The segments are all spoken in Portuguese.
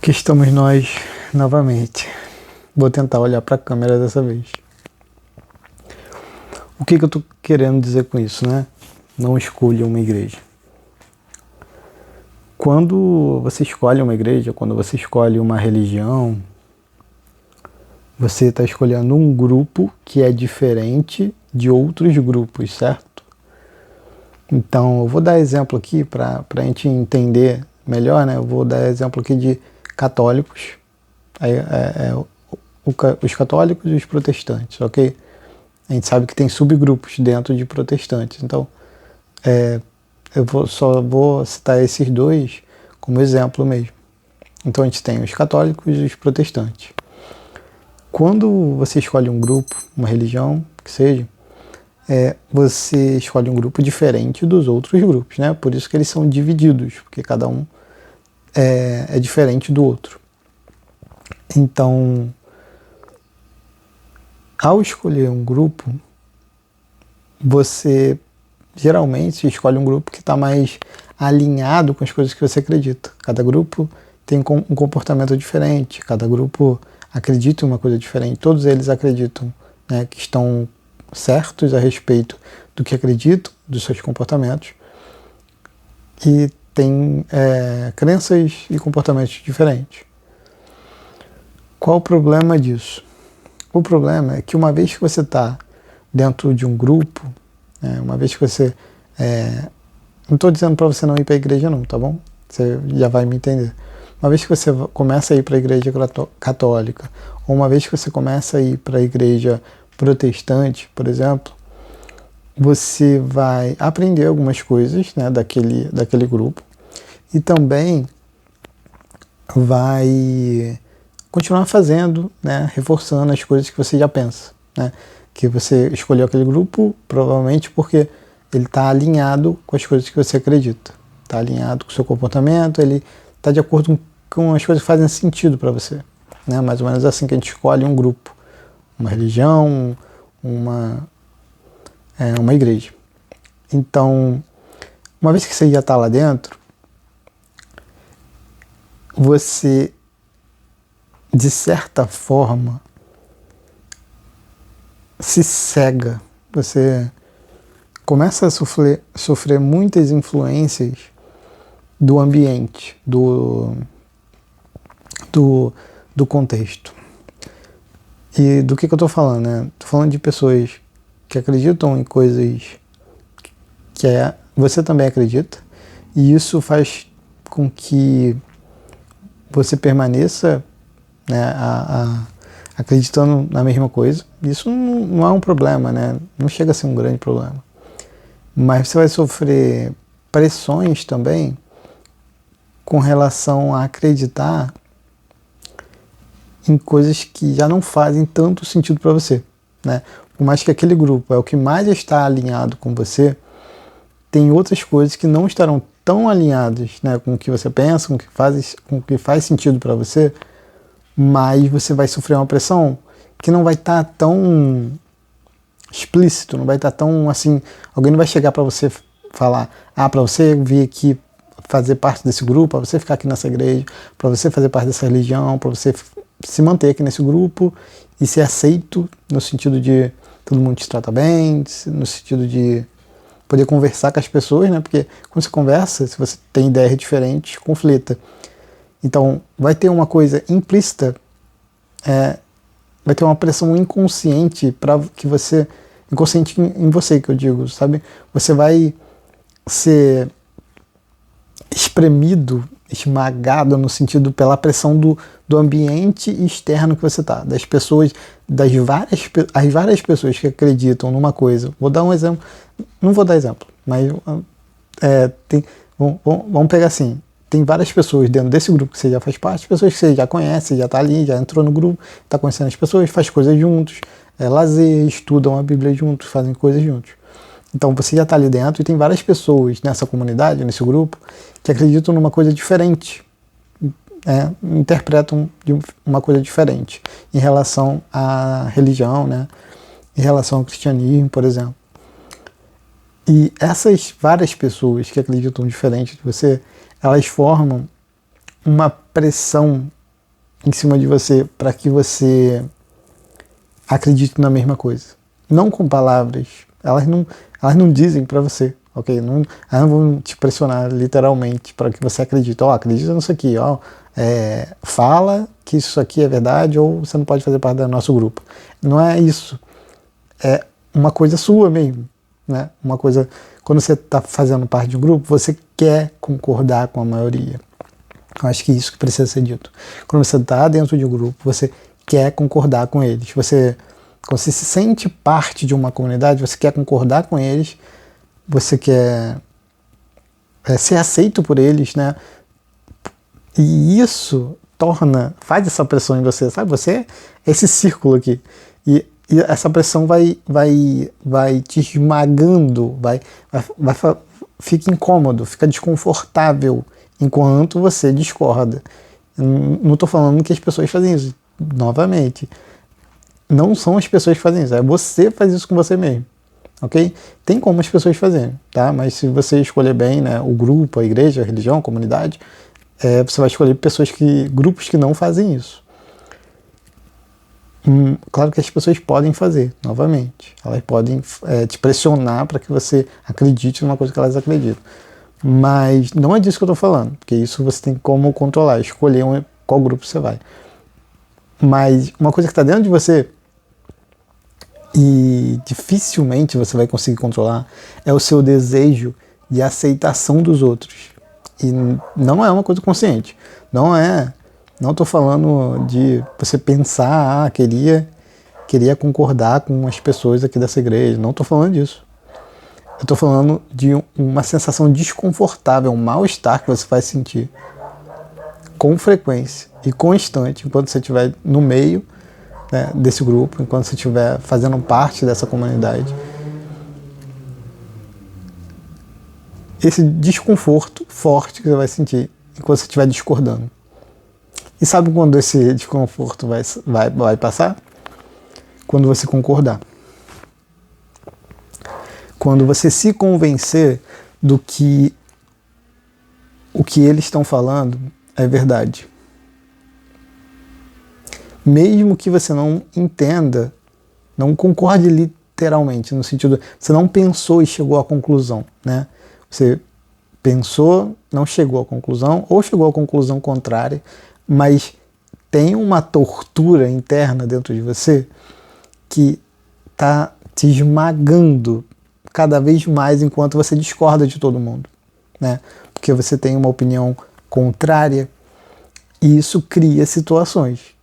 Aqui estamos nós novamente. Vou tentar olhar para a câmera dessa vez. O que eu estou querendo dizer com isso, né? Não escolha uma igreja. Quando você escolhe uma igreja, quando você escolhe uma religião, você está escolhendo um grupo que é diferente de outros grupos, certo? Então, eu vou dar exemplo aqui para a gente entender melhor, né? Eu vou dar exemplo aqui de católicos, os católicos e os protestantes, ok? A gente sabe que tem subgrupos dentro de protestantes, então só vou citar esses dois como exemplo mesmo. Então a gente tem os católicos e os protestantes. Quando você escolhe um grupo, uma religião, que seja, você escolhe um grupo diferente dos outros grupos, né? Por isso que eles são divididos, porque cada um é diferente do outro. Então, ao escolher um grupo, você geralmente escolhe um grupo que está mais alinhado com as coisas que você acredita. Cada grupo tem um comportamento diferente, cada grupo acredita em uma coisa diferente. Todos eles acreditam, né, que estão certos a respeito do que acreditam, dos seus comportamentos, e tem crenças e comportamentos diferentes. Qual o problema disso? O problema é que uma vez que você está dentro de um grupo, uma vez que você... não estou dizendo para você não ir para a igreja não, tá bom? Você já vai me entender. Uma vez que você começa a ir para a igreja católica, ou uma vez que você começa a ir para a igreja protestante, por exemplo, você vai aprender algumas coisas, né, daquele grupo, e também vai continuar fazendo, né, reforçando as coisas que você já pensa, né, que você escolheu aquele grupo provavelmente porque ele está alinhado com as coisas que você acredita, está alinhado com o seu comportamento, ele está de acordo com as coisas que fazem sentido para você, né, mais ou menos assim que a gente escolhe um grupo, uma religião, uma igreja. Então, uma vez que você já está lá dentro, você, de certa forma, se cega. Você começa a sofrer muitas influências do ambiente, do contexto. E do que eu estou falando, né? Estou falando de pessoas que acreditam em coisas que você também acredita, e isso faz com que você permaneça, né, acreditando na mesma coisa. Isso não é um problema, né? Não chega a ser um grande problema. Mas você vai sofrer pressões também com relação a acreditar em coisas que já não fazem tanto sentido para você, né? Por mais que aquele grupo é o que mais está alinhado com você, tem outras coisas que não estarão tão alinhadas, né, com o que você pensa, com o que faz sentido para você, mas você vai sofrer uma pressão que não vai estar tão explícito, não vai estar tão assim, alguém não vai chegar para você falar, para você vir aqui fazer parte desse grupo, para você ficar aqui nessa igreja, para você fazer parte dessa religião, para você se manter aqui nesse grupo e ser aceito no sentido de todo mundo te trata bem, no sentido de poder conversar com as pessoas, né? Porque quando você conversa, se você tem ideias diferentes, conflita. Então, vai ter uma coisa implícita, vai ter uma pressão inconsciente para que você, inconsciente em você, que eu digo, sabe? Você vai ser espremido, esmagado no sentido pela pressão do ambiente externo que você está, das pessoas, as várias pessoas que acreditam numa coisa. Vou dar um exemplo, não vou dar exemplo, mas vamos pegar assim, tem várias pessoas dentro desse grupo que você já faz parte, pessoas que você já conhece, já está ali, já entrou no grupo, está conhecendo as pessoas, faz coisas juntos, lazer, estudam a Bíblia juntos, fazem coisas juntos. Então você já está ali dentro e tem várias pessoas nessa comunidade, nesse grupo, que acreditam numa coisa diferente, interpretam de uma coisa diferente em relação à religião, né? Em relação ao cristianismo, por exemplo. E essas várias pessoas que acreditam diferente de você, elas formam uma pressão em cima de você para que você acredite na mesma coisa. Não com palavras. Elas não dizem para você, ok? Elas não vão te pressionar literalmente para que você acredite. Acredita nisso aqui, fala que isso aqui é verdade ou você não pode fazer parte do nosso grupo. Não é isso. É uma coisa sua mesmo, né? Uma coisa, quando você está fazendo parte de um grupo, você quer concordar com a maioria. Eu acho que é isso que precisa ser dito. Quando você está dentro de um grupo, você quer concordar com eles. Quando você se sente parte de uma comunidade, você quer concordar com eles, você quer ser aceito por eles, né? E isso faz essa pressão em você, sabe? Você é esse círculo aqui. E essa pressão vai te esmagando, fica incômodo, fica desconfortável enquanto você discorda. Não estou falando que as pessoas fazem isso. Novamente, não são as pessoas que fazem isso, é você faz isso com você mesmo, ok? Tem como as pessoas fazerem, tá? Mas se você escolher bem, né, o grupo, a igreja, a religião, a comunidade, você vai escolher grupos que não fazem isso. Claro que as pessoas podem fazer, novamente. Elas podem te pressionar para que você acredite numa coisa que elas acreditam. Mas não é disso que eu estou falando, porque isso você tem como controlar, escolher qual grupo você vai. Mas uma coisa que está dentro de você e dificilmente você vai conseguir controlar é o seu desejo de aceitação dos outros. E não é uma coisa consciente. Não estou falando de você pensar, queria concordar com as pessoas aqui dessa igreja. Não estou falando disso. Eu estou falando de uma sensação desconfortável, um mal-estar que você vai sentir com frequência e constante enquanto você estiver no meio, né, desse grupo, enquanto você estiver fazendo parte dessa comunidade. Esse desconforto forte que você vai sentir enquanto você estiver discordando. E sabe quando esse desconforto vai passar? Quando você concordar. Quando você se convencer do que o que eles estão falando é verdade. Mesmo que você não entenda, não concorde literalmente, no sentido, você não pensou e chegou à conclusão, né? Você pensou, não chegou à conclusão, ou chegou à conclusão contrária, mas tem uma tortura interna dentro de você que está te esmagando cada vez mais enquanto você discorda de todo mundo, né? Porque você tem uma opinião contrária e isso cria situações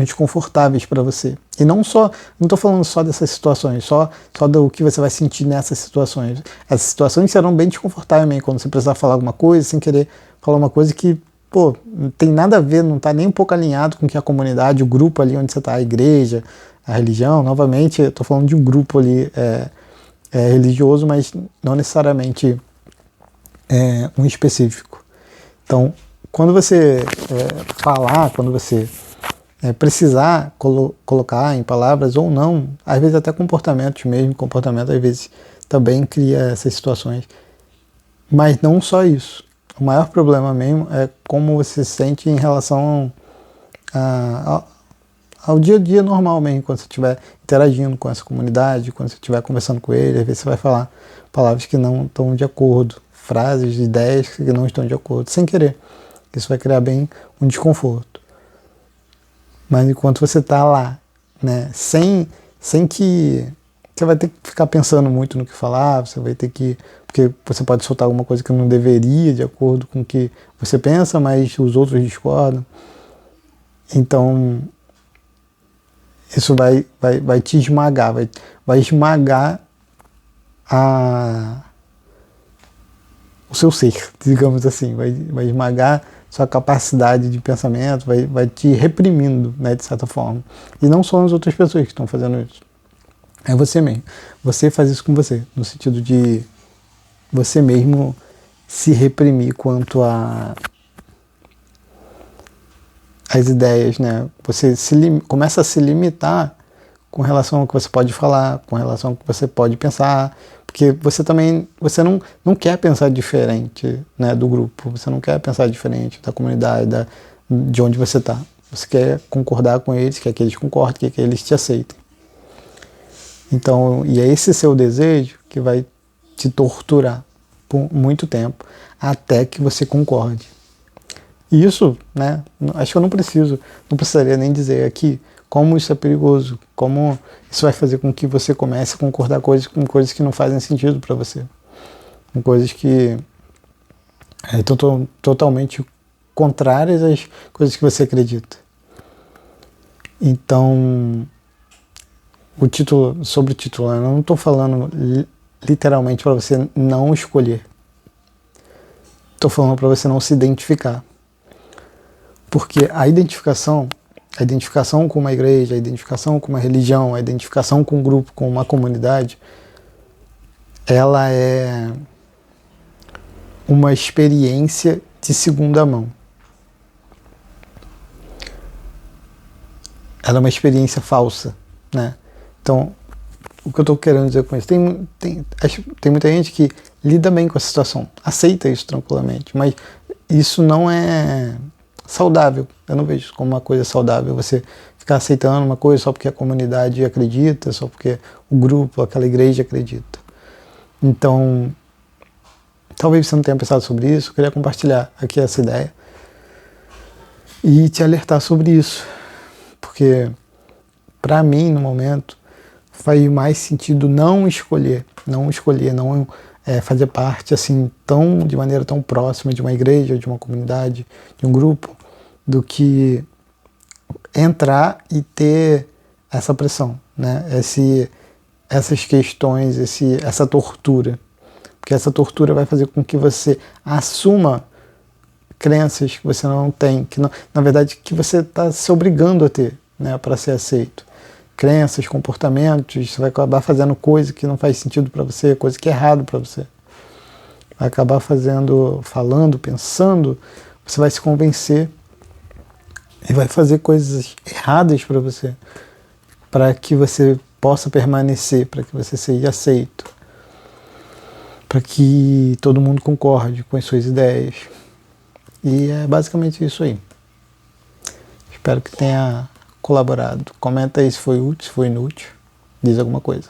desconfortáveis para você. E não estou falando só dessas situações, só do que você vai sentir nessas situações. Essas situações serão bem desconfortáveis mesmo, quando você precisar falar alguma coisa, sem querer falar uma coisa que, não tem nada a ver, não está nem um pouco alinhado com que a comunidade, o grupo ali onde você está, a igreja, a religião, novamente, eu estou falando de um grupo ali religioso, mas não necessariamente um específico. Então, quando você quando você precisar colocar em palavras ou não, às vezes até comportamento às vezes também cria essas situações. Mas não só isso. O maior problema mesmo é como você se sente em relação ao dia a dia normal mesmo, quando você estiver interagindo com essa comunidade, quando você estiver conversando com ele, às vezes você vai falar palavras que não estão de acordo, frases, ideias que não estão de acordo, sem querer. Isso vai criar bem um desconforto. Mas enquanto você está lá, né, sem que você vai ter que ficar pensando muito no que falar, você vai ter que, porque você pode soltar alguma coisa que não deveria, de acordo com o que você pensa, mas os outros discordam. Então, isso vai te esmagar, vai esmagar o seu ser, digamos assim, vai esmagar sua capacidade de pensamento, vai te reprimindo, né, de certa forma. E não são as outras pessoas que estão fazendo isso. É você mesmo. Você faz isso com você, no sentido de você mesmo se reprimir quanto às ideias, né? Você começa a se limitar com relação ao que você pode falar, com relação ao que você pode pensar, porque você não quer pensar diferente, né, do grupo, você não quer pensar diferente da comunidade, de onde você está. Você quer concordar com eles, quer que eles concordem, quer que eles te aceitem. Então, e é esse seu desejo que vai te torturar por muito tempo, até que você concorde. E isso, né, acho que eu não precisaria nem dizer aqui como isso é perigoso, como isso vai fazer com que você comece a concordar com coisas que não fazem sentido para você, com coisas que estão totalmente contrárias às coisas que você acredita. Então, sobre o título, eu não estou falando literalmente para você não escolher. Estou falando para você não se identificar. Porque a identificação com uma igreja, a identificação com uma religião, a identificação com um grupo, com uma comunidade, ela é uma experiência de segunda mão. Ela é uma experiência falsa, né? Então, o que eu estou querendo dizer com isso? Tem muita gente que lida bem com a situação, aceita isso tranquilamente, mas isso não é saudável. Eu não vejo como uma coisa saudável você ficar aceitando uma coisa só porque a comunidade acredita, só porque o grupo, aquela igreja acredita. Então, talvez você não tenha pensado sobre isso, eu queria compartilhar aqui essa ideia e te alertar sobre isso, porque para mim, no momento, faz mais sentido não escolher, não fazer parte assim de maneira tão próxima de uma igreja, de uma comunidade, de um grupo, do que entrar e ter essa pressão, né? Essas questões, essa tortura, porque essa tortura vai fazer com que você assuma crenças que você não tem, que não, na verdade que você está se obrigando a ter, né, para ser aceito. Crenças, comportamentos, você vai acabar fazendo coisa que não faz sentido para você, coisa que é errado para você. Vai acabar falando, pensando, você vai se convencer e vai fazer coisas erradas para você, para que você possa permanecer, para que você seja aceito, para que todo mundo concorde com as suas ideias. E é basicamente isso aí. Espero que tenha colaborado. Comenta aí se foi útil, se foi inútil. Diz alguma coisa.